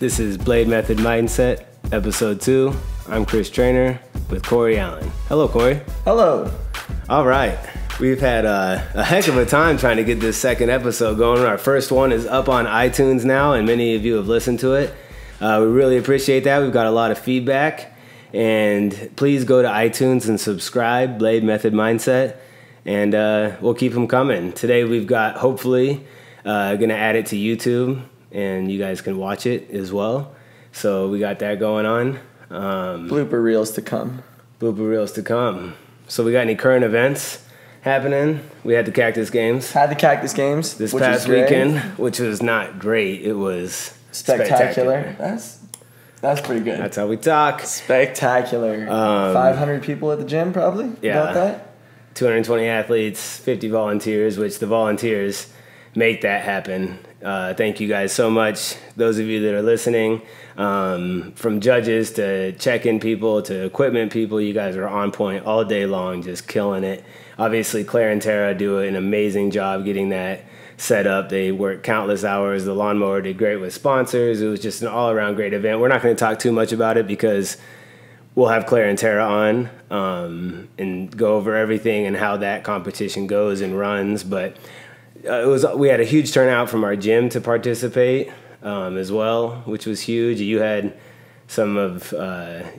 This is Blade Method Mindset, Episode 2. I'm Chris Treanor with Cory Allen. Hello, Cory. Hello. All right. We've had a heck of a time trying to get this second episode going. Our first one is up on iTunes now, and many of you have listened to it. We really appreciate that. We've got a lot of feedback. And please go to iTunes and subscribe, Blade Method Mindset, and we'll keep them coming. Today we've got, hopefully, going to add it to YouTube, and you guys can watch it as well. So we got that going on. Blooper reels to come. Blooper reels to come. So we got any current events happening? We had the Cactus Games. Had the Cactus Games this past weekend, which was not great. It was spectacular. That's pretty good. That's how we talk. Spectacular. 500 people at the gym, probably? Yeah. About that? 220 athletes, 50 volunteers, which the volunteers make that happen. Thank you guys so much. Those of you that are listening, from judges to check-in people to equipment people, you guys are on point all day long, just killing it. Obviously, Claire and Tara do an amazing job getting that set up. They worked countless hours. The lawnmower did great with sponsors. It was just an all-around great event. We're not going to talk too much about it because we'll have Claire and Tara on and go over everything and how that competition goes and runs. But we had a huge turnout from our gym to participate as well, which was huge. You had some of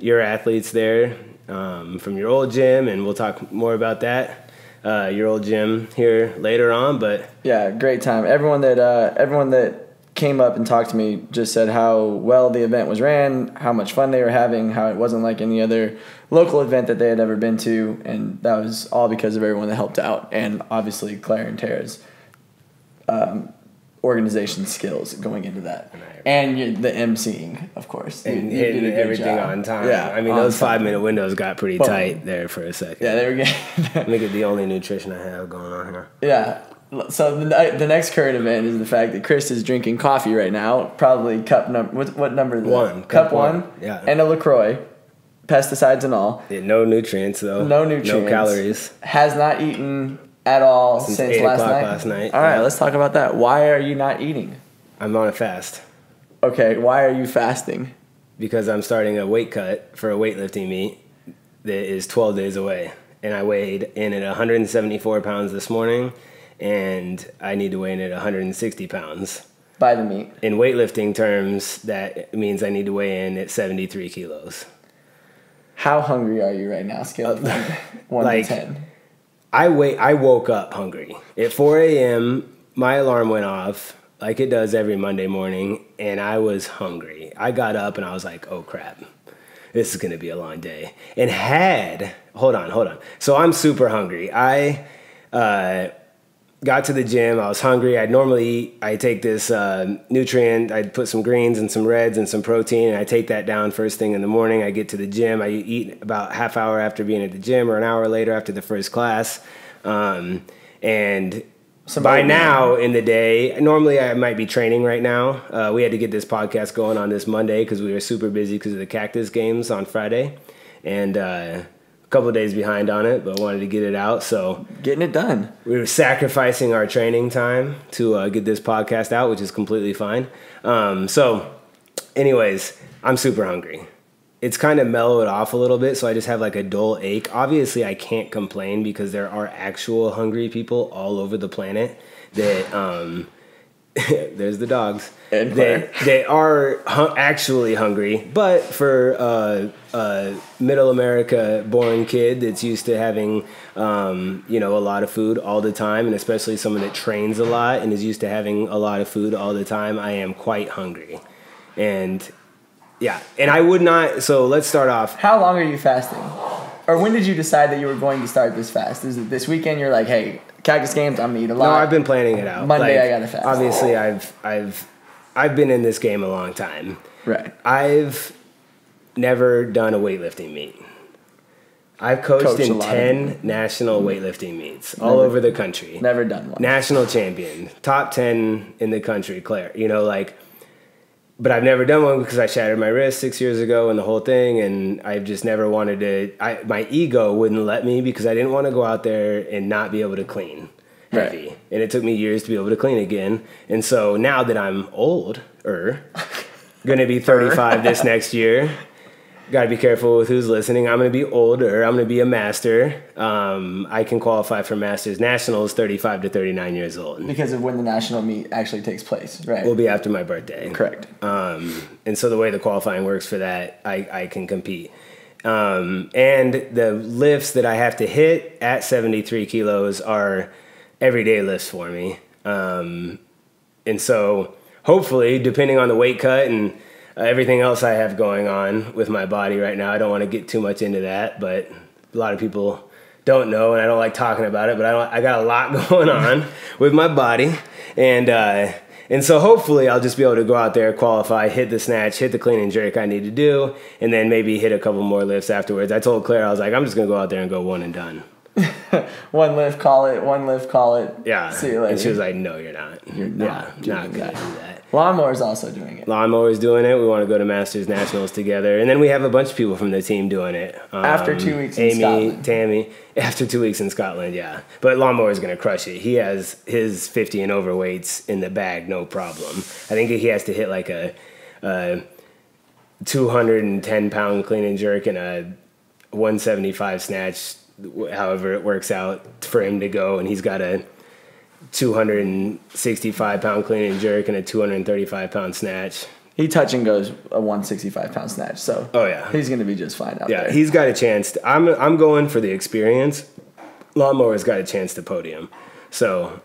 your athletes there from your old gym, and we'll talk more about that. Your old gym here later on, but yeah, great time. Everyone that came up and talked to me just said how well the event was ran, how much fun they were having, how it wasn't like any other local event that they had ever been to, and that was all because of everyone that helped out, and obviously Claire and Tara's organization skills going into that, and the emceeing, of course, and hitting everything on time. Yeah, I mean those 5-minute windows got pretty tight there for a second. Yeah, they were getting. Make it the only nutrition I have going on here. Yeah. So the next current event is the fact that Chris is drinking coffee right now, probably cup number. What number is that? One. Cup one. Yeah. And a LaCroix, pesticides and all. Yeah, no nutrients though. No nutrients. No calories. Has not eaten at all since 8 last o'clock night. last night. All right, let's talk about that. Why are you not eating? I'm on a fast. Okay, why are you fasting? Because I'm starting a weight cut for a weightlifting meet that is 12 days away. And I weighed in at 174 pounds this morning, and I need to weigh in at 160 pounds. By the meet. In weightlifting terms, that means I need to weigh in at 73 kilos. How hungry are you right now, scale of 1 to 10? I woke up hungry. At 4 a.m., my alarm went off, like it does every Monday morning, and I was hungry. I got up and I was like, oh crap, this is gonna be a long day. And hold on. So I'm super hungry. I got to the gym, I was hungry. I take this nutrient, I'd put some greens and some reds and some protein, and I take that down first thing in the morning. I get to the gym, I eat about half hour after being at the gym or an hour later after the first class. And by now in the day, normally I might be training right now. We had to get this podcast going on this Monday because we were super busy because of the Cactus Games on Friday. And a couple of days behind on it, but wanted to get it out. So getting it done. We were sacrificing our training time to get this podcast out, which is completely fine. So anyways, I'm super hungry. It's kind of mellowed off a little bit, so I just have like a dull ache. Obviously, I can't complain because there are actual hungry people all over the planet that there's the dogs. They are actually hungry, but for a middle America born kid that's used to having a lot of food all the time, and especially someone that trains a lot and is used to having a lot of food all the time, I am quite hungry. And yeah, and I would not. So let's start off. How long are you fasting? Or when did you decide that you were going to start this fast? Is it this weekend? You're like, hey, Cactus Games, I'm gonna eat a lot. No, I've been planning it out. Monday, I gotta fast. Obviously, I've been in this game a long time. Right. I've never done a weightlifting meet. I've coached in 10 national weightlifting meets all over the country. Never done one. National champion, top 10 in the country, Claire. But I've never done one because I shattered my wrist 6 years ago and the whole thing, and I've just never wanted to. My ego wouldn't let me because I didn't want to go out there and not be able to clean heavy. Right. And it took me years to be able to clean again. And so now that I'm older, Going to be 35 this next year. Got to be careful with who's listening. I'm going to be older. I'm going to be a master. I can qualify for Masters Nationals 35 to 39 years old. Because of when the national meet actually takes place, right? Will be after my birthday. Correct. And so the way the qualifying works for that, I can compete. And the lifts that I have to hit at 73 kilos are everyday lifts for me. And so hopefully, depending on the weight cut and everything else I have going on with my body right now, I don't want to get too much into that, but a lot of people don't know, and I don't like talking about it, but I got a lot going on with my body. And so hopefully I'll just be able to go out there, qualify, hit the snatch, hit the clean and jerk I need to do, and then maybe hit a couple more lifts afterwards. I told Claire, I was like, I'm just going to go out there and go one and done. One lift, call it. Yeah. See you later. And she was like, no, you're not. You're not not going to do that. Lawnmower's also doing it. Lawnmower's doing it. We want to go to Masters Nationals together. And then we have a bunch of people from the team doing it. After 2 weeks in Scotland. Tammy. After 2 weeks in Scotland, yeah. But Lawnmower's going to crush it. He has his 50 and over weights in the bag, no problem. I think he has to hit like a 210-pound clean and jerk and a 175 snatch, however it works out for him to go. And he's got a 265-pound clean and jerk and a 235-pound snatch. He touch and goes a 165-pound snatch, so he's going to be just fine out there. Yeah, he's got a chance. I'm going for the experience. Lawnmower's got a chance to podium. So,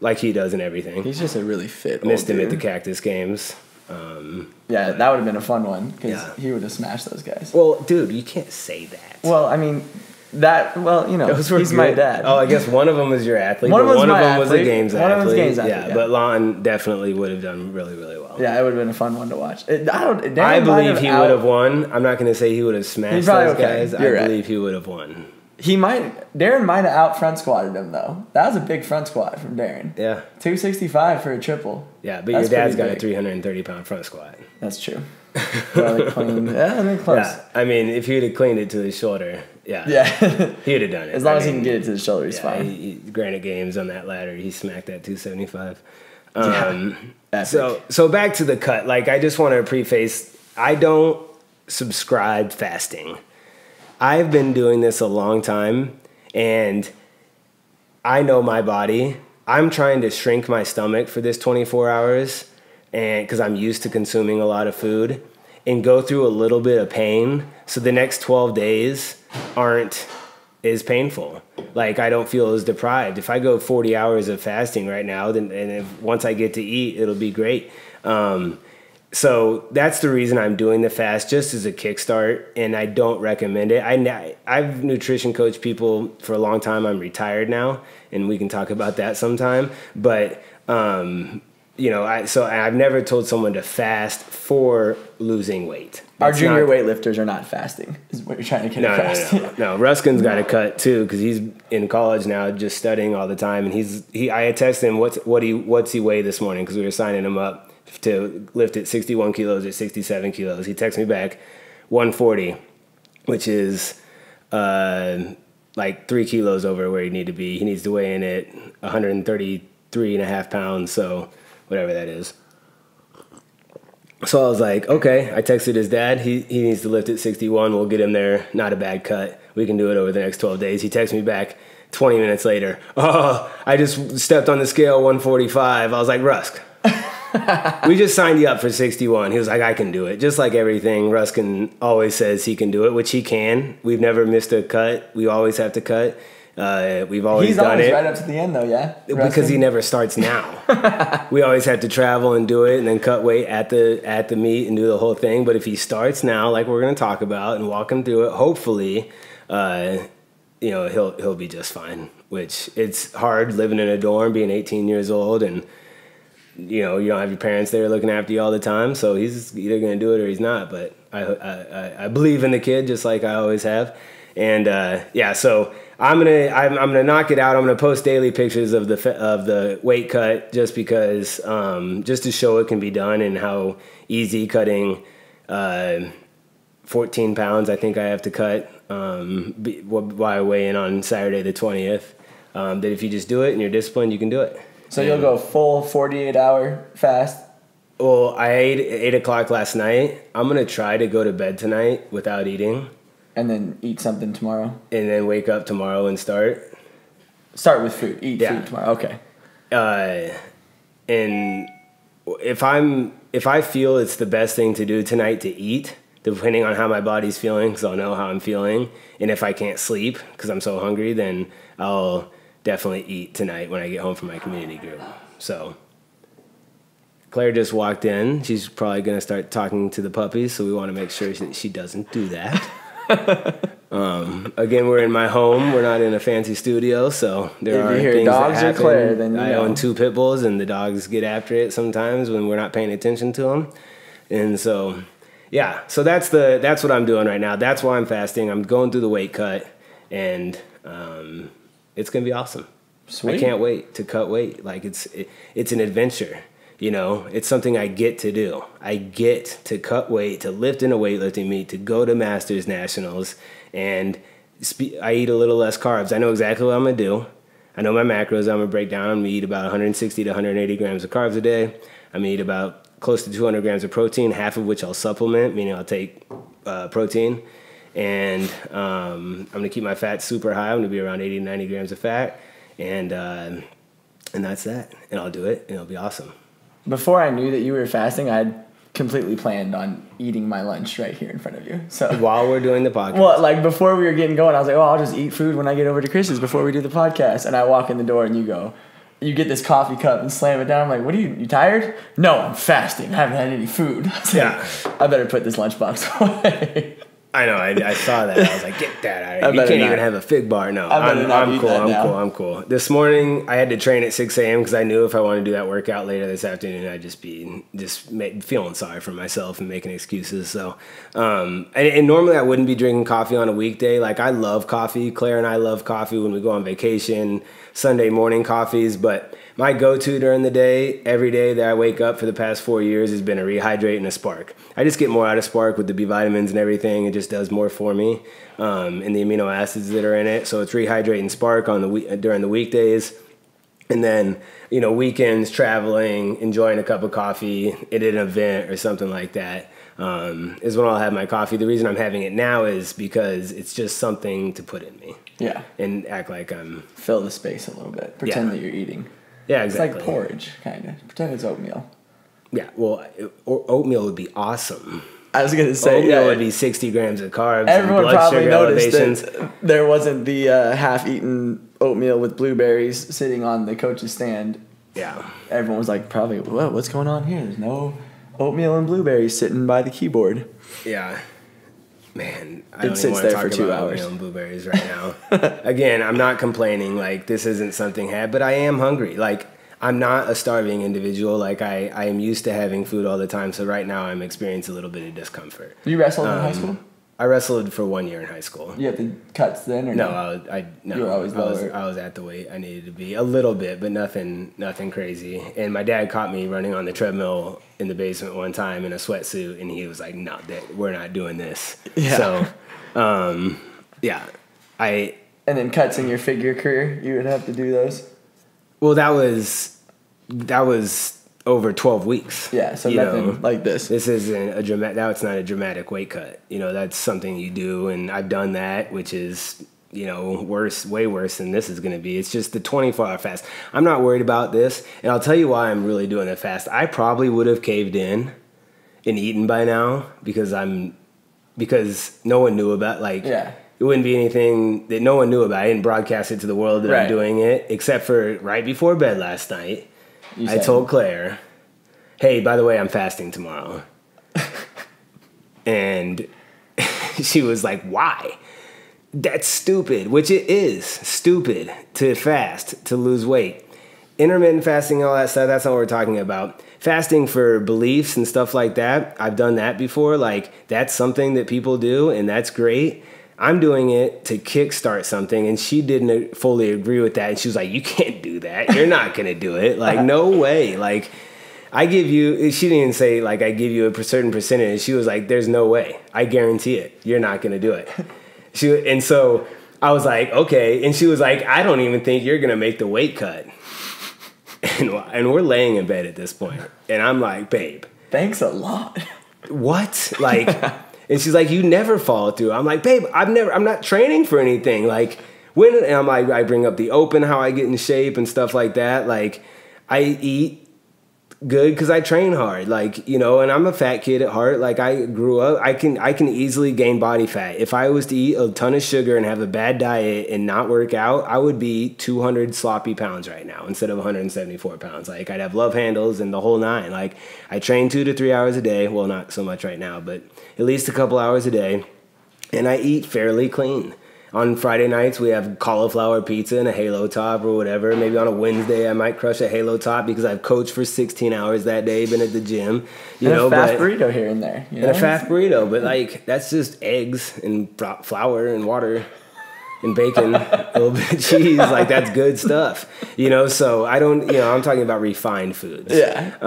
like he does in everything. He's just a really fit Missed old him at dude. the Cactus Games. Yeah, that would have been a fun one because he would have smashed those guys. Well, dude, you can't say that. Well, I mean, he's good. my dad. Oh, I guess one of them was your athlete. One of them was a games athlete. One of them was games athlete. Yeah, but Lon definitely would have done really, really well. Yeah, it would have been a fun one to watch. I believe he would have won. I'm not going to say he would have smashed those guys. I believe he would have won. Darren might have out front squatted him though. That was a big front squat from Darren. Yeah. 265 for a triple. Yeah, but your dad's got a 330-pound front squat. That's true. Well, clean. Yeah, I mean close. Yeah, I mean if he'd have cleaned it to his shoulder, he'd have done it. As long as he can get it to the shoulder, he's fine. Granite Games on that ladder, he smacked that 275. So back to the cut. Like I just want to preface, I don't subscribe fasting. I've been doing this a long time, and I know my body. I'm trying to shrink my stomach for this 24 hours, and because I'm used to consuming a lot of food, and go through a little bit of pain, so the next 12 days aren't as painful. Like I don't feel as deprived. If I go 40 hours of fasting right now, then once I get to eat, it'll be great. So that's the reason I'm doing the fast, just as a kickstart, and I don't recommend it. I've nutrition coached people for a long time. I'm retired now, and we can talk about that sometime. But I've never told someone to fast for losing weight. Our junior weightlifters are not fasting, is what you're trying to get across. No. Ruskin's got a cut too because he's in college now, just studying all the time. And I texted him what's he weigh this morning because we were signing him up to lift at 61 kilos or 67 kilos. He texted me back 140, which is like 3 kilos over where he need to be. He needs to weigh in at 133.5 pounds, so whatever that is. So I was like, okay. I texted his dad. He needs to lift at 61. We'll get him there. Not a bad cut. We can do it over the next 12 days. He texted me back 20 minutes later. Oh, I just stepped on the scale 145. I was like, Rusk, we just signed you up for 61. He was like, I can do it. Just like everything, Ruskin always says he can do it, which he can. We've never missed a cut. We always have to cut. We've always done it. He's always right up to the end, though, yeah? Because he never starts now. We always have to travel and do it and then cut weight at the meet and do the whole thing. But if he starts now, like we're going to talk about, and walk him through it, hopefully, he'll be just fine. Which it's hard living in a dorm, being 18 years old, and you don't have your parents there looking after you all the time. So he's either going to do it or he's not. But I believe in the kid just like I always have. And so I'm gonna knock it out. I'm gonna post daily pictures of the weight cut just because just to show it can be done and how easy cutting 14 pounds I think I have to cut while I weigh in on Saturday the 20th. That if you just do it and you're disciplined, you can do it. So you'll go full 48-hour fast? Well, I ate at 8 o'clock last night. I'm going to try to go to bed tonight without eating. And then eat something tomorrow? And then wake up tomorrow and start. Start with food. Eat food tomorrow. Okay. And if I feel it's the best thing to do tonight to eat, depending on how my body's feeling, because I'll know how I'm feeling. And if I can't sleep because I'm so hungry, then I'll definitely eat tonight when I get home from my community group. So Claire just walked in. She's probably going to start talking to the puppies, so we want to make sure that she doesn't do that. Again, we're in my home. We're not in a fancy studio, so there are things dogs that happen. Or Claire, then I own 2 pit bulls, and the dogs get after it sometimes when we're not paying attention to them. And so, yeah, so that's what I'm doing right now. That's why I'm fasting. I'm going through the weight cut, and it's gonna be awesome. Sweet. I can't wait to cut weight. Like it's an adventure. You know, it's something I get to do. I get to cut weight, to lift in a weightlifting meet, to go to Masters Nationals, and I eat a little less carbs. I know exactly what I'm going to do. I know my macros. I'm going to break down. I'm going to eat about 160 to 180 grams of carbs a day. I'm going to eat about close to 200 grams of protein, half of which I'll supplement, meaning I'll take protein. And I'm going to keep my fat super high. I'm going to be around 80 to 90 grams of fat. And that's that. And I'll do it, and it'll be awesome. Before I knew that you were fasting, I'd completely planned on eating my lunch right here in front of you. So while we're doing the podcast. Well, like before we were getting going, I was like, I'll just eat food when I get over to Chris's before we do the podcast. And I walk in the door and you get this coffee cup and slam it down. I'm like, what are you tired? No, I'm fasting. I haven't had any food. Yeah. I better put this lunchbox away. I know. I saw that. I was like, get that out of here. You can't even have a fig bar. No, I'm cool. This morning, I had to train at 6 a.m. because I knew if I wanted to do that workout later this afternoon, I'd just be feeling sorry for myself and making excuses. So, and normally I wouldn't be drinking coffee on a weekday. Like, I love coffee. Claire and I love coffee when we go on vacation, Sunday morning coffees. But my go-to during the day, every day that I wake up for the past 4 years, has been a Rehydrate and a Spark. I just get more out of Spark with the B vitamins and everything. It just does more for me, and the amino acids that are in it. So it's Rehydrate and Spark during the weekdays. And then, weekends, traveling, enjoying a cup of coffee at an event or something like that, is when I'll have my coffee. The reason I'm having it now is because it's just something to put in me. Yeah. And act like I'm... Fill the space a little bit. Pretend that you're eating. Yeah, exactly. It's like porridge, kind of. Pretend it's oatmeal. Yeah, well, oatmeal would be awesome. I was going to say, oatmeal would be 60 grams of carbs. Everyone and blood probably sugar noticed elevations. that there wasn't the half-eaten oatmeal with blueberries sitting on the coach's stand. Yeah. Everyone was like, probably, what's going on here? There's no oatmeal and blueberries sitting by the keyboard. Yeah. Man, I don't even want to talk about oatmeal and blueberries right now. Again, I'm not complaining. Like, this isn't something but I am hungry. Like, I'm not a starving individual. Like, I am used to having food all the time. So right now I'm experiencing a little bit of discomfort. You wrestled in high school? I wrestled for 1 year in high school. You had the cuts then, or no? No, you were always lower. I was at the weight I needed to be a little bit, but nothing crazy. And my dad caught me running on the treadmill in the basement one time in a sweatsuit, and he was like, "No, Dad, we're not doing this." Yeah. So, yeah, And then cuts in your figure career, you would have to do those. Well, that was over 12 weeks. Yeah, so nothing like this. This isn't a dramatic. Now it's not a dramatic weight cut. That's something you do, and I've done that, which is way worse than this is going to be. It's just the 24-hour fast. I'm not worried about this, and I'll tell you why I'm really doing the fast. I probably would have caved in and eaten by now because no one knew about It wouldn't be anything that no one knew about. I didn't broadcast it to the world that I'm doing it, except for right before bed last night. I told Claire, hey, by the way, I'm fasting tomorrow. And she was like, why? That's stupid, which it is stupid to fast, to lose weight. Intermittent fasting and all that stuff, that's not what we're talking about. Fasting for beliefs and stuff like that, I've done that before. Like, that's something that people do, and that's great. I'm doing it to kickstart something, and she didn't fully agree with that. And she was like, you can't do that. You're not going to do it. Like, no way. Like, she didn't even say, like, I give you a certain percentage. She was like, there's no way. I guarantee it. You're not going to do it. And so I was like, okay. And she was like, I don't even think you're going to make the weight cut. and we're laying in bed at this point, and I'm like, babe, thanks a lot. What? Like, and she's like, you never follow through. I'm like, babe, I'm not training for anything. Like, and I'm like, I bring up the open, how I get in shape and stuff like that. Like, I eat good because I train hard, like, you know, and I'm a fat kid at heart. Like, I grew up, I can easily gain body fat. If I was to eat a ton of sugar and have a bad diet and not work out, I would be 200 sloppy pounds right now instead of 174 pounds. Like, I'd have love handles and the whole nine. Like, I train 2 to 3 hours a day. Well, not so much right now, but at least a couple hours a day. And I eat fairly clean. On Friday nights, we have cauliflower pizza and a Halo Top or whatever. Maybe on a Wednesday, I might crush a Halo Top because I've coached for 16 hours that day, been at the gym. And a fast burrito here and there. You know? And a fast burrito, but like, that's just eggs and flour and water and bacon, a little bit of cheese. Like, that's good stuff, you know? So I don't, you know, I'm talking about refined foods. Yeah.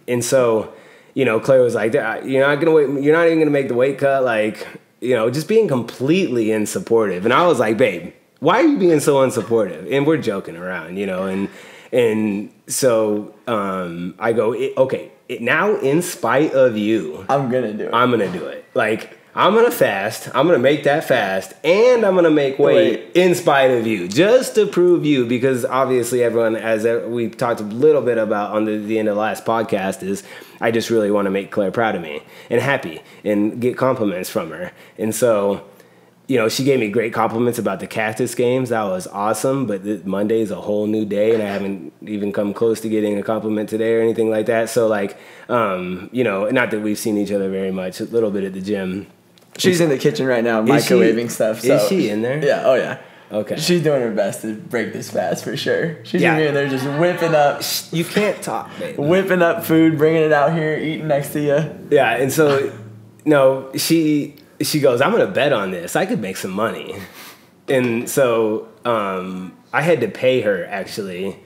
And so, you know, Claire was like, you're not even gonna make the weight cut, like, you know, just being completely unsupportive. And I was like, babe, why are you being so unsupportive? And we're joking around, you know, and so I go, okay, now in spite of you, I'm going to do it. Like, I'm going to fast. I'm going to make that fast. And I'm going to make weight in spite of you, just to prove you, because obviously everyone, as we talked a little bit about on the end of the last podcast, is I just really want to make Claire proud of me and happy and get compliments from her. And so, you know, she gave me great compliments about the Cactus Games. That was awesome. But Monday is a whole new day, and I haven't even come close to getting a compliment today or anything like that. So, like, you know, not that we've seen each other very much, a little bit at the gym. She's in the kitchen right now, microwaving stuff. So. Is she in there? Yeah. Oh, yeah. Okay. She's doing her best to break this fast for sure. She's in there just whipping up. You can't talk, baby. Whipping up food, bringing it out here, eating next to you. Yeah, and so, no, she goes, I'm going to bet on this. I could make some money. And so I had to pay her, actually,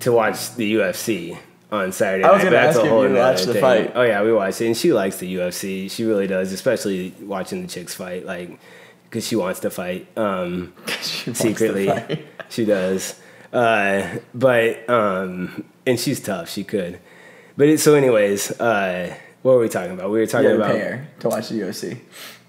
to watch the UFC on Saturday night. I was going to ask if you watched the fight. Oh, yeah, we watched it. And she likes the UFC. She really does, especially watching the chicks fight, like, because she wants to fight. Secretly. She does. And she's tough. She could. But so anyways, what were we talking about? We were talking about... pay her to watch the UFC.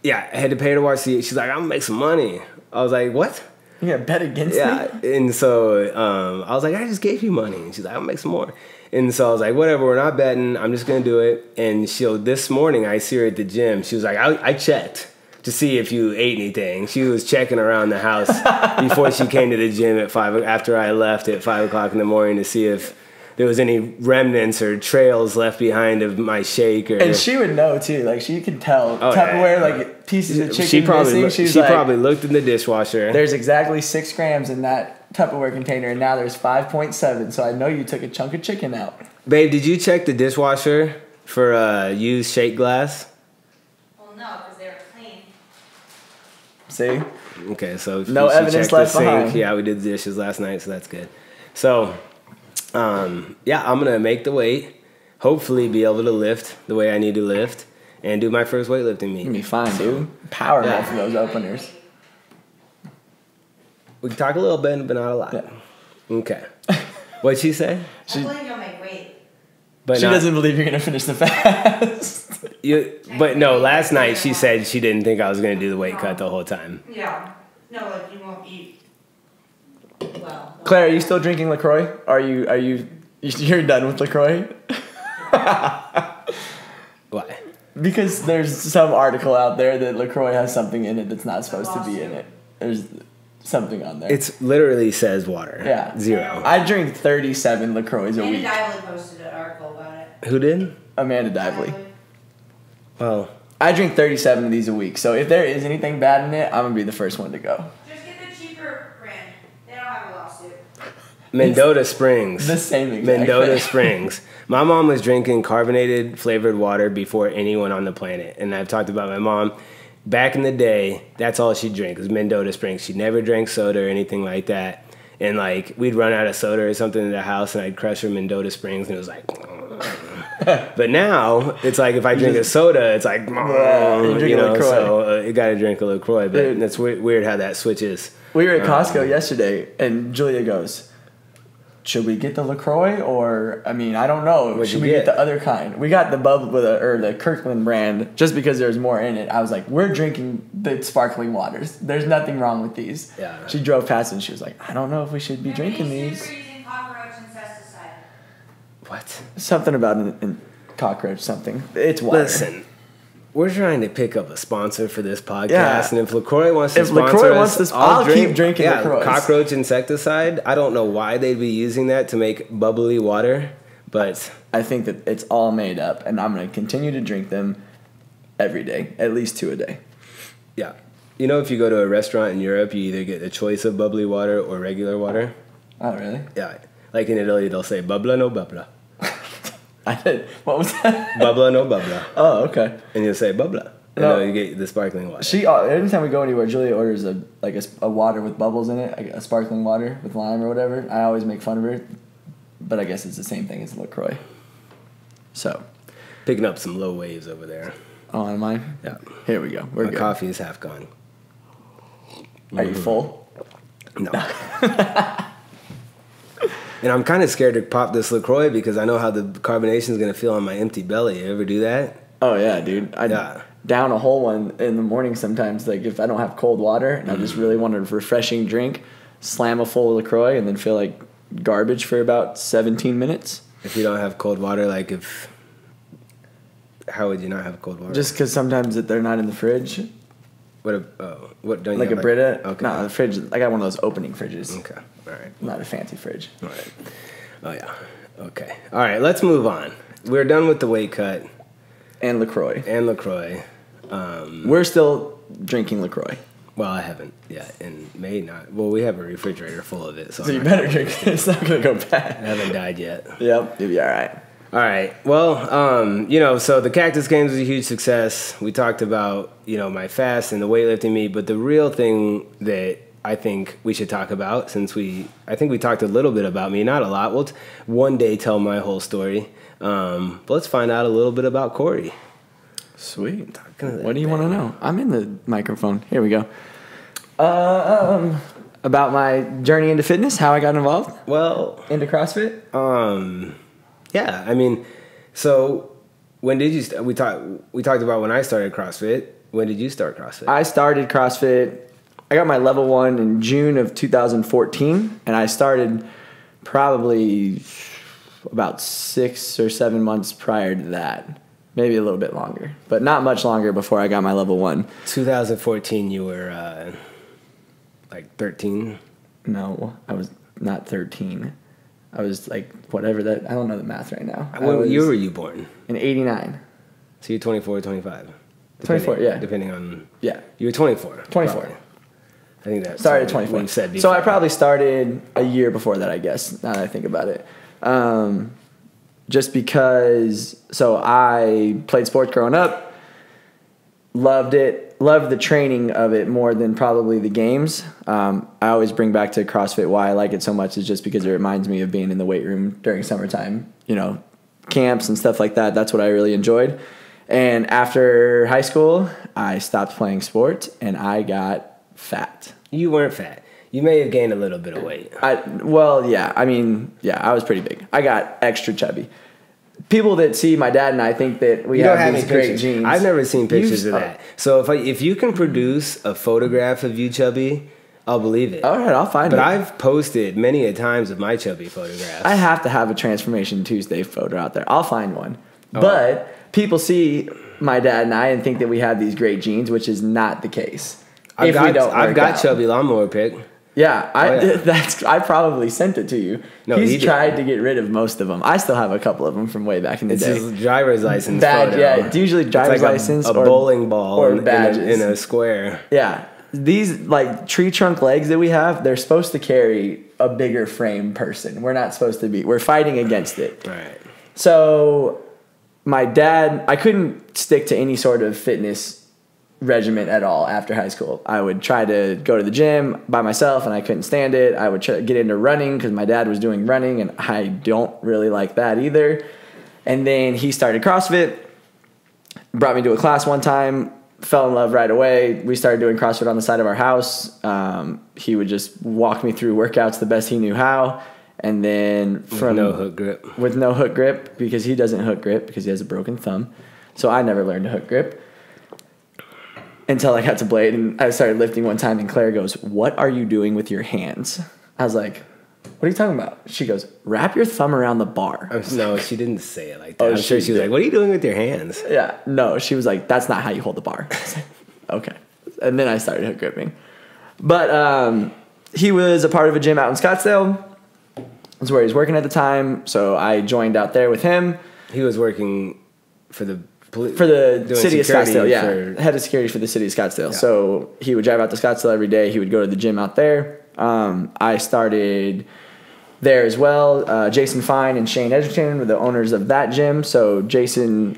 Yeah, I had to pay her to watch the... She's like, I'm going to make some money. I was like, what? You got to bet against me? Yeah, and so I was like, I just gave you money. And she's like, I'll make some more. And so I was like, whatever, we're not betting. I'm just going to do it. And this morning, I see her at the gym. She was like, I checked to see if you ate anything. She was checking around the house before she came to the gym at 5, after I left at 5 o'clock in the morning, to see if there was any remnants or trails left behind of my shake. And she would know too. Like, she could tell Tupperware, like pieces of chicken she missing. Probably looked in the dishwasher. There's exactly 6 grams in that Tupperware container, and now there's 5.7. So I know you took a chunk of chicken out. Babe, did you check the dishwasher for used shake glass? Well, no, because they were clean. See? Okay, so no evidence left behind. Yeah, we did the dishes last night, so that's good. So, yeah, I'm going to make the weight, hopefully be able to lift the way I need to lift, and do my first weightlifting meet. You'll be fine, dude. Power both of those openers. We can talk a little bit, but not a lot. Yeah. Okay. What'd she say? I believe you'll make weight. But she doesn't believe you're going to finish the fast. But no, last night she said she didn't think I was going to do the weight cut the whole time. Yeah. No, like, you won't eat well. Claire, are you still drinking LaCroix? You're done with LaCroix? Why? Because there's some article out there that LaCroix has something in it that's not supposed to be in it. There's something on there. It literally says water. Yeah. 0. I drink 37 LaCroix a week. Amanda Dively posted an article about it. Who did? Amanda Dively. Well, I drink 37 of these a week, so if there is anything bad in it, I'm going to be the first one to go. Just get the cheaper brand. They don't have a lawsuit. Mendota Springs. The same exact Mendota thing. Springs. My mom was drinking carbonated flavored water before anyone on the planet. And I've talked about my mom. Back in the day, that's all she'd drink was Mendota Springs. She never drank soda or anything like that. And, like, we'd run out of soda or something in the house, and I'd crush her Mendota Springs, and it was like... But now, it's like if I drink a soda, it's like... you know, so you got to drink a LaCroix. But it's weird how that switches. We were at Costco yesterday, and Julia goes, should we get the LaCroix or, I mean, I don't know. What'd Should you we get? get the other kind? We got the the Kirkland brand just because there's more in it. I was like, we're drinking the sparkling waters. There's nothing wrong with these. Yeah. She drove past and she was like, I don't know if we should be drinking these. Using cockroach insecticide. What? Something about a cockroach something. It's water. Listen, we're trying to pick up a sponsor for this podcast, Yeah. and if LaCroix wants to If sponsor LaCroix us, wants this, I'll keep drinking LaCroix. cockroach insecticide. I don't know why they'd be using that to make bubbly water, but I think that it's all made up, and I'm going to continue to drink them every day, at least 2 a day. yeah. You know, if you go to a restaurant in Europe, you either get a choice of bubbly water or regular water. Oh, really? Yeah. Like in Italy, they'll say bubbla no bubbla. I did. What was that? Bubbla no bubbla. Oh, okay. And you'll say bubbla. And No. you get the sparkling water. She anytime we go anywhere, Julia orders a water with bubbles in it, like a sparkling water with lime or whatever. I always make fun of her, but I guess it's the same thing as LaCroix. So, Picking up some low waves over there. on mine. Yeah. Here we go. We're My good. coffee is half gone. Are you full? No. And I'm kind of scared to pop this LaCroix because I know how the carbonation is going to feel on my empty belly. You ever do that? Oh yeah, dude. I Yeah. down a whole one in the morning sometimes. Like if I don't have cold water and I just really want a refreshing drink, slam a full LaCroix and then feel like garbage for about 17 minutes. If you don't have cold water, like if... How would you not have cold water? Just because sometimes they're not in the fridge. What don't you Like a have, Brita. Okay. No, the fridge. I got one of those opening fridges. Okay. All right. Not a fancy fridge. All right. Oh, yeah. Okay. All right. Let's move on. We're done with the weight cut And LaCroix. and LaCroix. We're still drinking LaCroix. Well, I haven't yet, and may not. Well, we have a refrigerator full of it, so So you I'm better drink it. It's not going to go I bad. haven't died yet. Yep. You'll be all right. All right. Well, so the Cactus Games was a huge success. We talked about, my fast and the weightlifting meet, but the real thing that I think we should talk about, I think we talked a little bit about me, not a lot. We'll one day tell my whole story. But let's find out a little bit about Cory. Sweet. to that What do you want to know? I'm in the microphone. Here we go. About my journey into fitness, how I got involved Well, into CrossFit. yeah. I mean, so when did you? We talked about when I started CrossFit. When did you start CrossFit? I started CrossFit. I got my level 1 in June of 2014, and I started probably about 6 or 7 months prior to that. Maybe a little bit longer, but not much longer before I got my level 1. 2014. You were like 13. No, I was not 13. I was like whatever that. I don't know the math right now. What year were you born? In 89. So you're 24, 25. 24, yeah. Depending on. Yeah. You were 24. 24. Probably. I think that Started at 24. We've said So I before. probably started a year before that, I guess, now that I think about it. Just because, so I played sports growing up, loved it, loved the training of it more than probably the games. I always bring back to CrossFit why I like it so much is just because it reminds me of being in the weight room during summertime, camps and stuff like that. That's what I really enjoyed. And after high school, I stopped playing sports and I got fat. You weren't fat. You may have gained a little bit of weight. I was pretty big. I got extra chubby. People that see my dad and I think that we You don't have have these any great pictures. genes. I've never seen pictures You've- of that. So if you can produce a photograph of you chubby, I'll believe it. All right, I'll find But it. I've posted many a times of my chubby photographs. I have to have a Transformation Tuesday photo out there. I'll find one. Oh. But people see my dad and I and think that we have these great genes, which is not the case. I've got work out. chubby lawnmower pic. Yeah, yeah. I probably sent it to you. No, he He's did. tried to get rid of most of them. I still have a couple of them from way back in the It's day. his driver's license Bad, photo. yeah. It's usually driver's It's like license a or bowling ball or in badges. a square. Yeah. These like tree trunk legs that we have, they're supposed to carry a bigger frame person. We're not supposed to be. We're fighting against it. Right. So my dad, I couldn't stick to any sort of fitness regimen at all after high school. I would try to go to the gym by myself and I couldn't stand it. I would try to get into running because my dad was doing running and I don't really like that either. And then he started CrossFit, brought me to a class one time, fell in love right away. We started doing CrossFit on the side of our house. He would just walk me through workouts the best he knew how. And then from no hook grip. With no hook grip, because he doesn't hook grip because he has a broken thumb. So I never learned to hook grip until I got to blade, and I started lifting one time, and Claire goes, "What are you doing with your hands?" I was like, "What are you talking about?" She goes, "Wrap your thumb around the bar." No, she didn't say it like that. Oh, I'm sure she was like, "What are you doing with your hands?" Yeah, no, she was like, "That's not how you hold the bar." I was like, okay. And then I started hook gripping. But he was a part of a gym out in Scottsdale. That's where he was working at the time, so I joined out there with him. He was working for the city of Scottsdale, for head of security for the city of Scottsdale. Yeah. So he would drive out to Scottsdale every day. He would go to the gym out there. I started there as well. Jason Fine and Shane Edgerton were the owners of that gym. So Jason,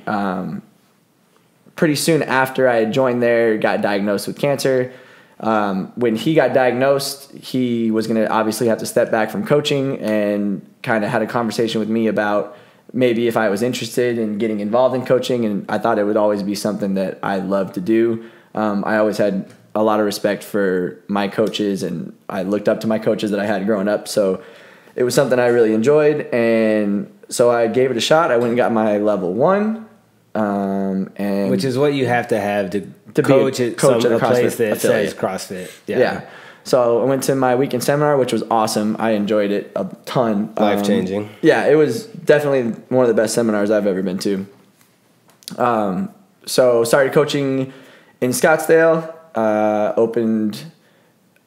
pretty soon after I had joined there, got diagnosed with cancer. When he got diagnosed, he was going to obviously have to step back from coaching, and kind of had a conversation with me about maybe if I was interested in getting involved in coaching, and I thought it would always be something that I loved to do. I always had a lot of respect for my coaches, and I looked up to my coaches that I had growing up, so it was something I really enjoyed, and so I gave it a shot. I went and got my level 1. And which is what you have to have to coach at a place that affiliate. says CrossFit. Yeah. So I went to my weekend seminar, which was awesome. I enjoyed it a ton. Life-changing. Yeah, it was definitely one of the best seminars I've ever been to. So started coaching in Scottsdale, opened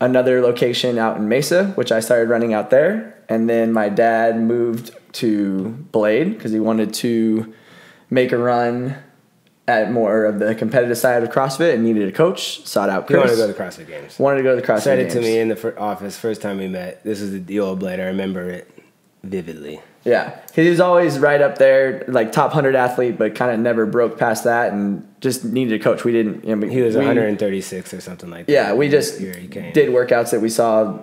another location out in Mesa, which I started running out there. And then my dad moved to Blade because he wanted to make a run at more of the competitive side of CrossFit and needed a coach. Sought out Chris. He wanted to go to the CrossFit Games. Wanted to go to the CrossFit Said Games. it to me in the office first time we met. This was the old Blade. I remember it vividly. Yeah. He was always right up there, like top 100 athlete, but kind of never broke past that and just needed a coach. We didn't. You know, he was 136 or something like that. Yeah, we just did workouts that we saw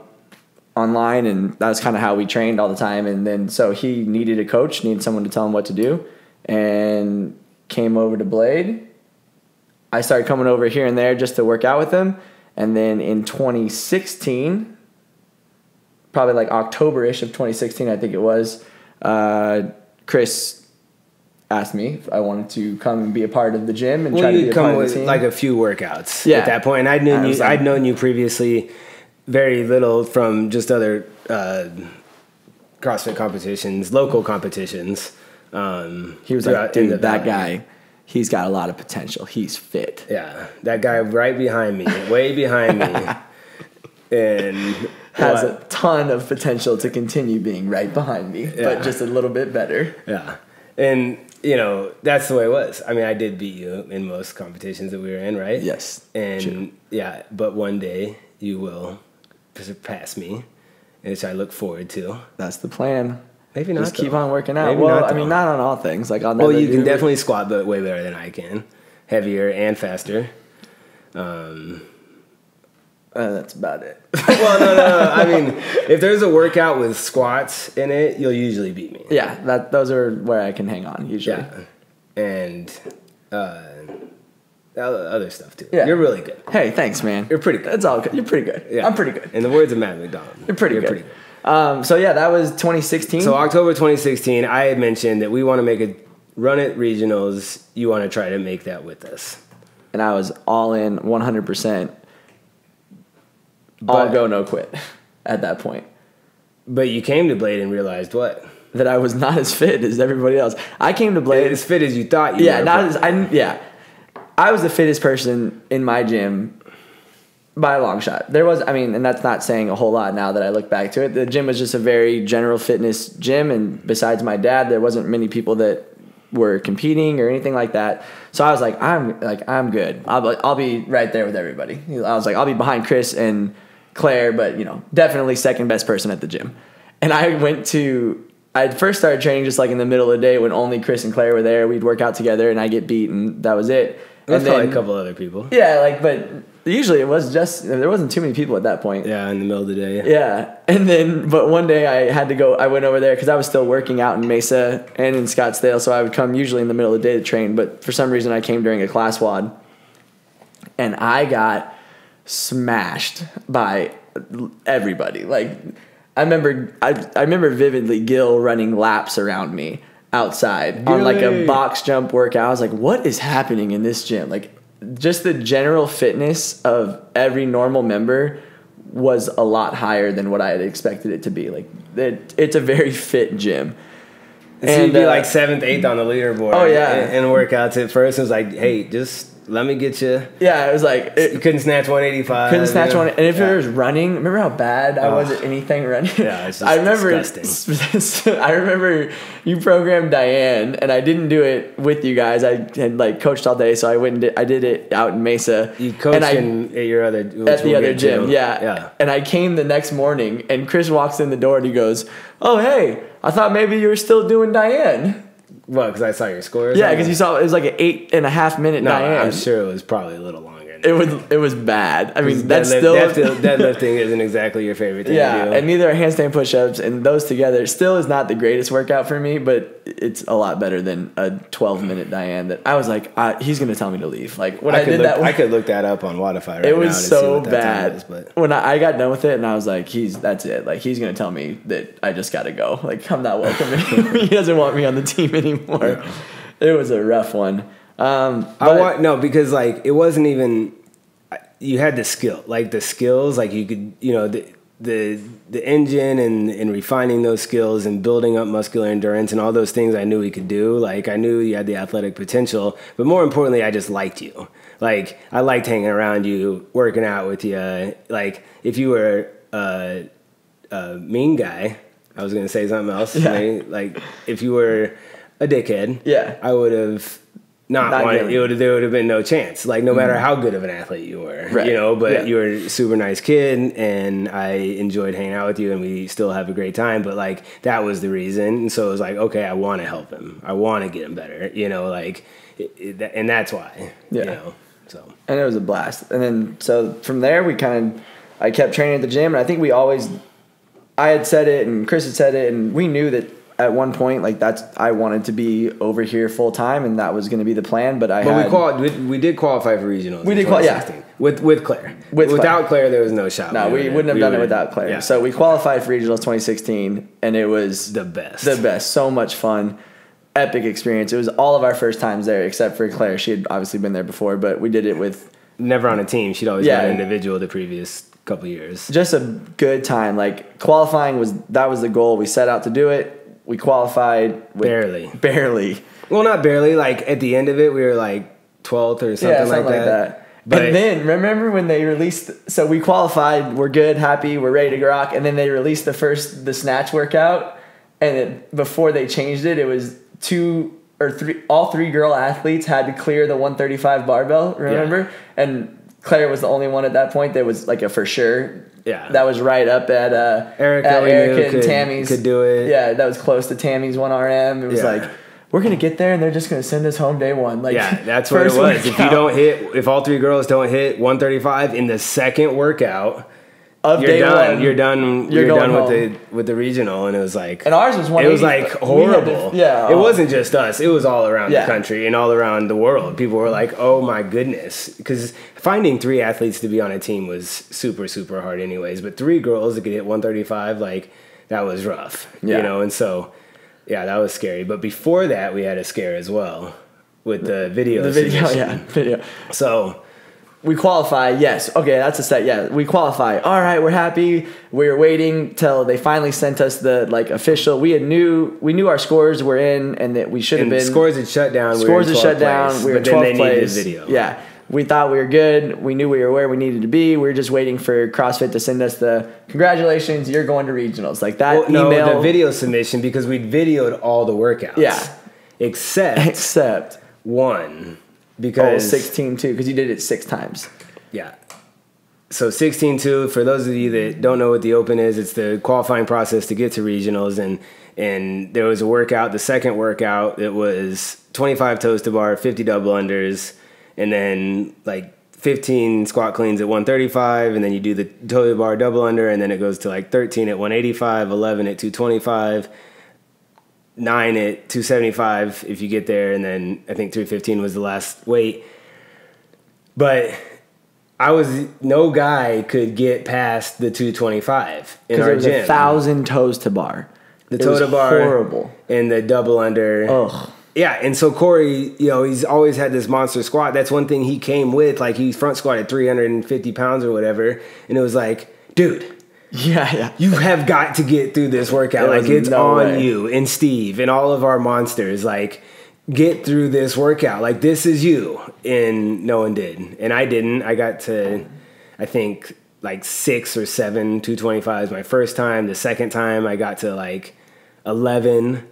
online, and that was kind of how we trained all the time. And then so he needed a coach, needed someone to tell him what to do, and came over to Blade. I started coming over here and there just to work out with him. And then in 2016, probably like October-ish of 2016, I think it was, Chris asked me if I wanted to come and be a part of the gym and try to be a part of the team. Like a few workouts at that point. And I'd known you previously very little from just other CrossFit competitions, local competitions. He was like, dude, that guy, he's got a lot of potential. He's fit. Yeah, that guy right behind me, way behind me, and has a ton of potential to continue being right behind me, but just a little bit better. Yeah, and that's the way it was. I mean, I did beat you in most competitions that we were in, right? Yes, and true. Yeah, but one day you will surpass me, which I look forward to. That's the plan. Maybe not. Just keep on working out. Maybe well, not, I mean, not on all things. Like on. Well, you can definitely squat, but way better than I can. Heavier and faster. That's about it. Well, no. I mean, if there's a workout with squats in it, you'll usually beat me. Yeah, those are where I can hang on usually. Yeah, and other stuff too. Yeah. You're really good. Hey, thanks, man. You're pretty good. That's all good. You're pretty good. Yeah. I'm pretty good. In the words of Matt McDonald, you're pretty good. So yeah, that was 2016. So October 2016, I had mentioned that we want to make a run at regionals. You want to try to make that with us. And I was all in 100%. All go, no quit at that point. But you came to Blade and realized what? That I was not as fit as everybody else. I came to Blade as fit as you thought you were. Yeah, I was the fittest person in my gym by a long shot. There was, and that's not saying a whole lot now that I look back to it. The gym was just a very general fitness gym, and besides my dad, there wasn't many people that were competing or anything like that. So I was like, I'm good. I'll be right there with everybody. I was like, I'll be behind Chris and Claire, but definitely second best person at the gym. And I first started training just like in the middle of the day when only Chris and Claire were there. We'd work out together and I get beat, and that was it. There's probably a couple other people. Yeah, but usually it was there wasn't too many people at that point. Yeah, in the middle of the day. Yeah. And then, but one day I had to go, I went over there because I was still working out in Mesa and in Scottsdale, so I would come usually in the middle of the day to train, but for some reason I came during a class WOD, and I got smashed by everybody. Like, I remember vividly Gil running laps around me outside on like a box jump workout. I was like, what is happening in this gym? Like, just the general fitness of every normal member was a lot higher than what I had expected it to be. Like, it's a very fit gym. So you'd be like 7th, 8th on the leaderboard. Oh, yeah. And workouts at first. It was like, hey, just let me get you. Yeah, it was like... You couldn't snatch 185. Couldn't snatch one. And if it was running, remember how bad I was at anything running? Yeah, it's just disgusting. I remember you programmed Diane, and I didn't do it with you guys. I had like coached all day, so I did it out in Mesa. You coached at your other... At the other gym, yeah. And I came the next morning, and Chris walks in the door, and he goes, oh, hey, I thought maybe you were still doing Diane. What, because I saw your scores? Yeah, because you saw it was like an 8.5 minute Diane. I'm sure it was probably a little longer. It was bad. I mean, that's still... Deadlifting isn't exactly your favorite thing to do. And neither are handstand push-ups, and those together still is not the greatest workout for me, but it's a lot better than a 12-minute Diane that I was like, he's going to tell me to leave. Like, when I could look that up on Wodify right now. It was so bad. Is, but. When I got done with it, and I was like, that's it. Like, he's going to tell me that I just got to go. Like, I'm not welcome anymore. He doesn't want me on the team anymore. Yeah. It was a rough one. Because like it wasn't even. You had the skill, like the skills, like you could, the engine and refining those skills and building up muscular endurance and all those things I knew he could do. Like I knew you had the athletic potential, but more importantly, I just liked you. Like I liked hanging around you, working out with you. Like if you were a mean guy, I was gonna say something else. Yeah. Right? Like if you were a dickhead, I would have. There would have been no chance. Like no matter how good of an athlete you were, right. But you were a super nice kid, and I enjoyed hanging out with you, and we still have a great time. But like that was the reason, and so it was like, okay, I want to help him. I want to get him better, and that's why, So and it was a blast. And then so from there, I kept training at the gym, and I think I had said it, and Chris had said it, and we knew that. At one point, like I wanted to be over here full time, and that was going to be the plan. But we did qualify for regionals. We did qualify, with Claire. Without Claire, there was no shot. No, we wouldn't have done it without Claire. Yeah. So we qualified for regionals 2016, and it was the best. So much fun, epic experience. It was all of our first times there, except for Claire. She had obviously been there before, but we did it with never on a team. She'd always been an individual the previous couple years. Just a good time. Like qualifying was the goal. We set out to do it. We qualified barely. Well, not barely. Like at the end of it, we were like 12th or something like that. But and then remember when they released? So we qualified. We're good, happy. We're ready to rock. And then they released the snatch workout. And before they changed it, it was 2 or 3. All 3 girl athletes had to clear the 135 barbell. Remember? Yeah. And Claire was the only one at that point that was like a for sure. Yeah, that was right up at Erica and Tammy's. Could do it. Yeah, that was close to Tammy's 1RM. It was like, we're gonna get there, and they're just gonna send us home day one. Like, that's what it was. If all 3 girls don't hit 135 in the second workout, you're done. You're done with the regional, and it was like, and ours was 180. It was like horrible. It wasn't just us. It was all around the country and all around the world. People were like, "Oh my goodness," because finding 3 athletes to be on a team was super super hard, anyways. But 3 girls that could hit 135, like that was rough, And so, that was scary. But before that, we had a scare as well with the video. The video. So. We qualify, yes. Okay, that's a set. Yeah, we qualify. All right, we're happy. We were waiting till they finally sent us the official. We knew our scores were in, and that we should have been. Scores had shut down. Scores had shut down. We were 12th place. Video. Yeah, we thought we were good. We knew we were where we needed to be. We were just waiting for CrossFit to send us the congratulations. You're going to regionals like that. No, the video submission because we'd videoed all the workouts. Yeah, except one. Because 16-2, because you did it 6 times. Yeah. So 16-2, for those of you that don't know what the Open is, it's the qualifying process to get to regionals. And there was a workout, the second workout, it was 25 toes to bar, 50 double unders, and then like 15 squat cleans at 135, and then you do the toe to bar double under, and then it goes to like 13 at 185, 11 at 225, 9 at 275 if you get there, and then I think 315 was the last weight. But no guy could get past the 225 in our Because there was gym. 1,000 toes to bar. The toe to bar. Horrible. And the double under. Ugh. Yeah, and so Cory, he's always had this monster squat. That's one thing he came with. Like, he front squatted 350 pounds or whatever. And it was like, dude, Yeah. you have got to get through this workout. Like, it's no on way. you and Steve and all of our monsters. Like, get through this workout. Like, this is you. And no one did. And I didn't. I got to, I think, like 6 or 7 225s my first time. The second time I got to like 11.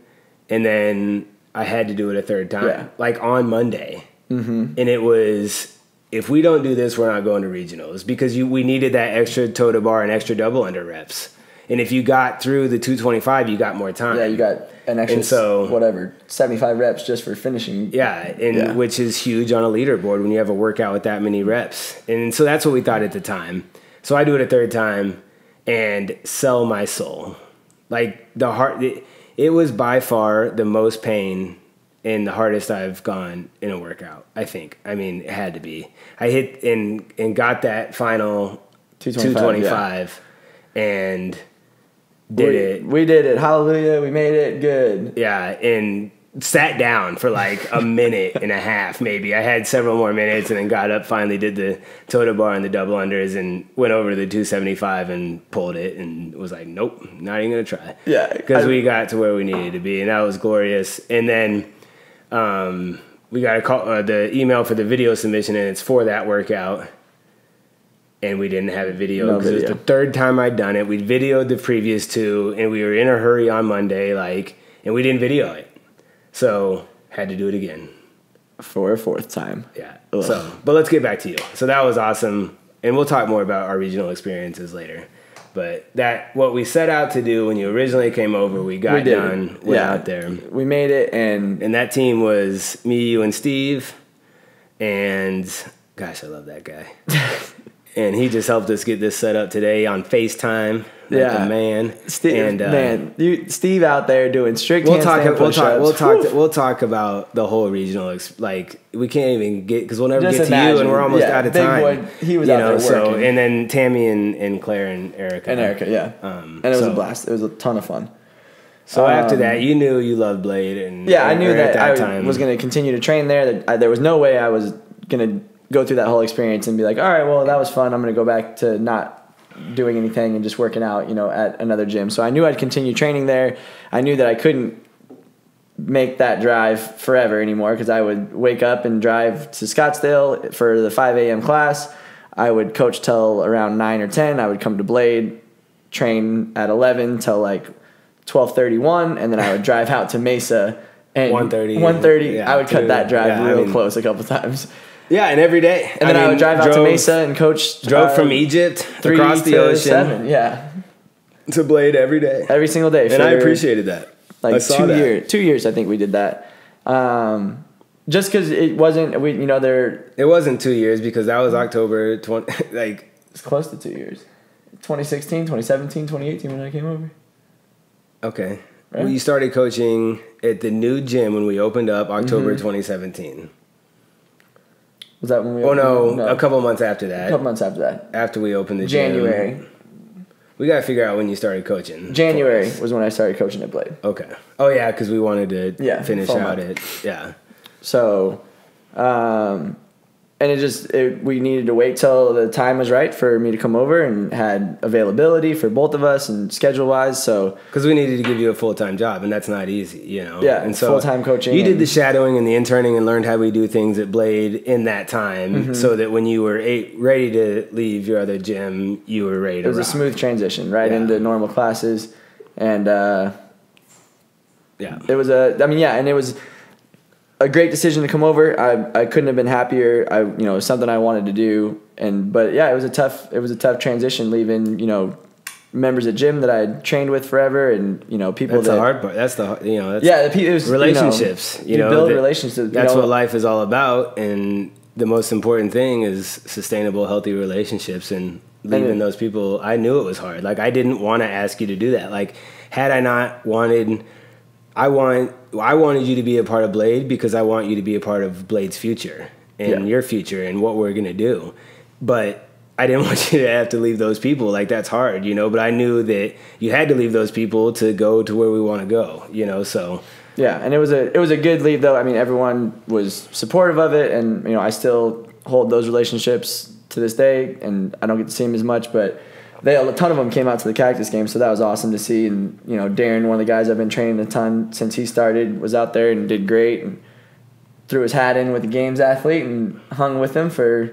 And then I had to do it a third time, like on Monday. Mm-hmm. And it was, if we don't do this, we're not going to regionals, because we needed that extra toe to bar and extra double under reps. And if you got through the 225, you got more time. Yeah, you got an extra, And so, 75 reps just for finishing. Yeah, which is huge on a leaderboard when you have a workout with that many reps. And so that's what we thought at the time. So I do it a third time and sell my soul. Like, it was by far the most pain and the hardest I've gone in a workout, I think. I mean, it had to be. I hit and got that final 225 and did it. We did it. Hallelujah. We made it. Good. Yeah, and sat down for like a minute and a half, maybe. I had several more minutes and then got up, finally did the toe to bar and the double unders and went over to the 275 and pulled it and was like, nope, not even going to try. Yeah. Because we got to where we needed to be, and that was glorious. And then we got a call, the email for the video submission, and it's for that workout. And we didn't have a video because it was the third time I'd done it. We'd videoed the previous 2, and we were in a hurry on Monday, and we didn't video it. So, had to do it again. For a fourth time. Yeah. Ugh. But let's get back to you. So that was awesome. And we'll talk more about our regional experiences later. But what we set out to do when you originally came over, we got done. Went out there. We made it, and that team was me, you, and Steve. And gosh, I love that guy. And he just helped us get this set up today on FaceTime. Like a man. Steve, Steve out there doing strict handstand push-ups. We'll talk about the whole regional. We can't even get, because we'll never get to you, and we're almost out of time. Boy, he was out there working. So, and then Tammy and Claire and Erica. And it was a blast. It was a ton of fun. So after that, you knew you loved Blade, and I knew that I time was going to continue to train there. There was no way I was going to go through that whole experience and be like, all right, well, that was fun. I'm going to go back to not doing anything and just working out, at another gym. So I knew I'd continue training there. I knew that I couldn't make that drive forever anymore, because I would wake up and drive to Scottsdale for the 5 a.m. class. I would coach till around 9 or 10. I would come to Blade, train at 11 till like 12:31, and then I would drive out to Mesa. And 1:30. I would cut that drive close a couple times. Yeah, and every day. And then I would drive out to Mesa and coach. Drove from Egypt across the ocean. 7, to Blade every day. Every single day. And I appreciated that. Like 2 years. 2 years, I think we did that. Just because it wasn't, It wasn't 2 years, because that was October 20, It's close to 2 years. 2016, 2017, 2018 when I came over. Okay. Right? Well, you started coaching at the new gym when we opened up October 2017. Was that when we opened? No, a couple months after that. A couple months after that. After we opened the January. gym. We got to figure out when you started coaching. January was when I started coaching at Blade. Okay. Oh, yeah, because we wanted to finish out it. Yeah. So, and we needed to wait till the time was right for me to come over, and had availability for both of us and schedule-wise. So, because we needed to give you a full-time job, and that's not easy, Yeah, and so full-time coaching. You did the shadowing and the interning and learned how we do things at Blade in that time, so that when you were ready to leave your other gym, you were ready to rock. It was a smooth transition into normal classes, and it was and it was a great decision to come over. I couldn't have been happier. It was something I wanted to do, but it was a tough transition, leaving members at gym that I had trained with forever, and people. That's the hard part. That's it was relationships. You build relationships. That's what life is all about, and the most important thing is sustainable, healthy relationships. And leaving those people, I knew it was hard. Like, I didn't want to ask you to do that. Like, had I not wanted. I wanted you to be a part of Blade because I want you to be a part of Blade's future and your future and what we're going to do. but I didn't want you to have to leave those people. Like, that's hard, but I knew that you had to leave those people to go to where we want to go, so. Yeah, and it was a good leave, though. I mean, everyone was supportive of it, and, I still hold those relationships to this day, and I don't get to see them as much, but a ton of them came out to the Cactus game, so that was awesome to see. And, Darren, one of the guys I've been training a ton since he started, was out there and did great, and threw his hat in with the games athlete and hung with him for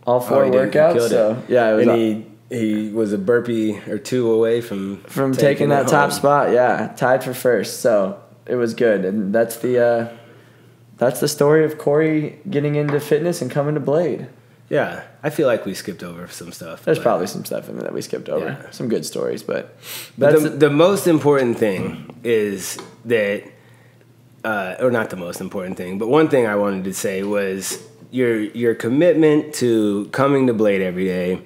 all 4 workouts. So yeah, it was. He was a burpee or 2 away from taking that top spot. Yeah, tied for first. So it was good, and that's the story of Cory getting into fitness and coming to Blade. Yeah, I feel like we skipped over some stuff. There's probably some stuff in there that we skipped over. Yeah. Some good stories, but the most important thing is that, or not the most important thing, but one thing I wanted to say was your commitment to coming to Blade every day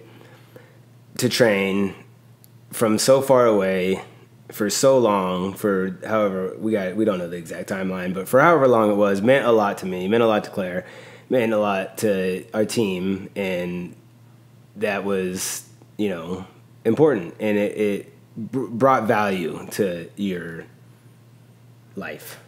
to train from so far away for so long, for however we don't know the exact timeline, but for however long it was, meant a lot to me, meant a lot to Claire, meant a lot to our team, and that was important, and it brought value to your life.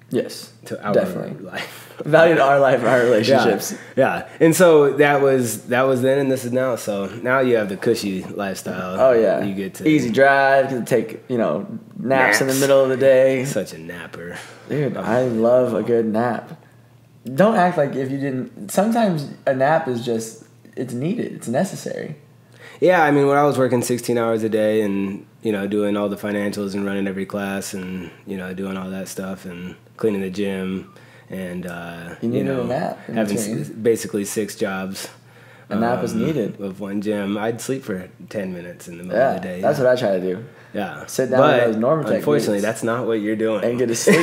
Yes, to our definitely life. Value to our life and our relationships. Yeah. And so that was then, and this is now. So now you have the cushy lifestyle. Oh yeah, you get to easy drive. You can take naps in the middle of the day. Such a napper, dude. I love a good nap. Don't act like if you didn't. Sometimes a nap is just it's needed. It's necessary. Yeah, I mean, when I was working 16 hours a day and doing all the financials and running every class and doing all that stuff and cleaning the gym and you needed a nap having basically 6 jobs. A nap was needed. With one gym, I'd sleep for 10 minutes in the middle of the day. That's what I try to do. Yeah, sit down with those Normatec. Unfortunately, that's not what you're doing. And get to sleep.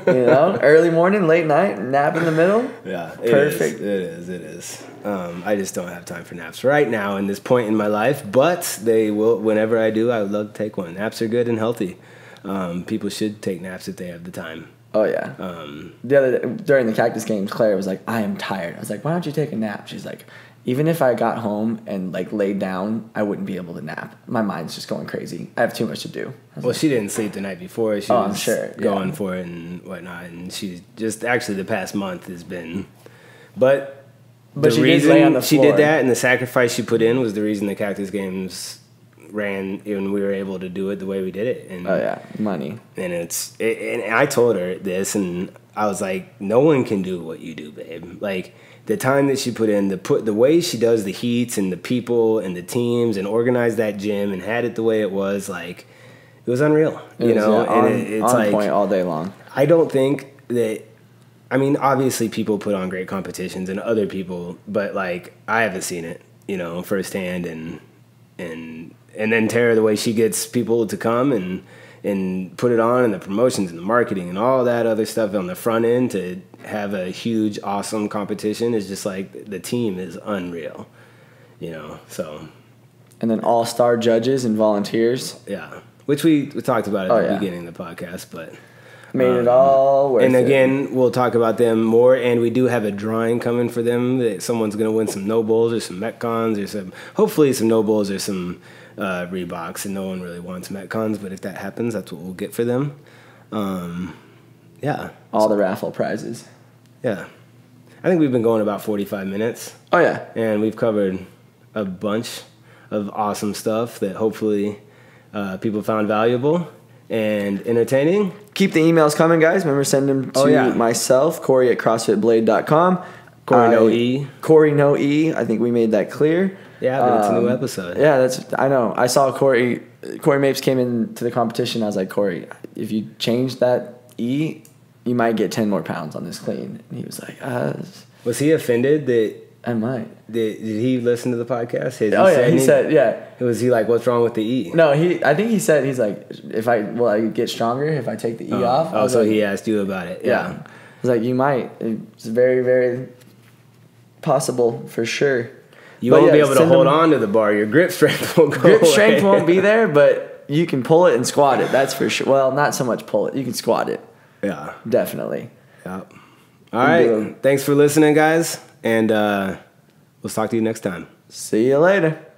Early morning, late night, nap in the middle. Yeah, perfect. It is. I just don't have time for naps right now in this point in my life, but they will. Whenever I do, I would love to take one. Naps are good and healthy. People should take naps if they have the time. Oh yeah. The other day, during the Cactus games, Claire was like, "I am tired." I was like, "Why don't you take a nap?" She's like, "Even if I got home and laid down, I wouldn't be able to nap. My mind's just going crazy. I have too much to do." Well, she didn't sleep the night before. She was going for it and whatnot, and she just actually the past month has been, but she did lay on the floor. She did that, and the sacrifice she put in was the reason the Cactus games ran, and we were able to do it the way we did it. And, money. And and I told her this, and I was like, no one can do what you do, babe. Like, the time that she put in, the way she does the heats and the people and the teams and organized that gym and had it the way it was, like, it was unreal. It's on point all day long. I don't think that. I mean, obviously people put on great competitions and other people, but like I haven't seen it, firsthand, and then Tara, the way she gets people to come and put it on, and the promotions and the marketing and all that other stuff on the front end to have a huge, awesome competition is just like the team is unreal, so. And then all-star judges and volunteers. Yeah, which we talked about at the beginning of the podcast, but. Made it all worth it. And again, we'll talk about them more, and we do have a drawing coming for them that someone's going to win some No Bowls or some Metcons or hopefully some No Bowls or some Reeboks, and no one really wants Metcons, but if that happens, that's what we'll get for them. Yeah. All the raffle prizes. Yeah. I think we've been going about 45 minutes. Oh, yeah. And we've covered a bunch of awesome stuff that hopefully people found valuable and entertaining. Keep the emails coming, guys. Remember, send them to myself, Cory at CrossFitBlade.com. Cory no E. Cory no E. I think we made that clear. Yeah, but it's a new episode. Yeah, I know. I saw Cory Mapes came into the competition. I was like, Cory, if you change that E, you might get 10 more pounds on this clean. And he was like, Was he offended that? I might. Did he listen to the podcast? He said, yeah. Was he like, what's wrong with the E? No, I think he said, he's like, will I get stronger if I take the E off? Oh, so he asked you about it. Yeah. I was like, you might. It's very, very possible for sure. You won't be able to hold on to the bar. Your grip strength won't go Grip strength won't be there, but you can pull it and squat it. That's for sure. Well, not so much pull it. You can squat it. Yeah. Definitely. Yeah. All right. Thanks for listening, guys. And We'll talk to you next time. See you later.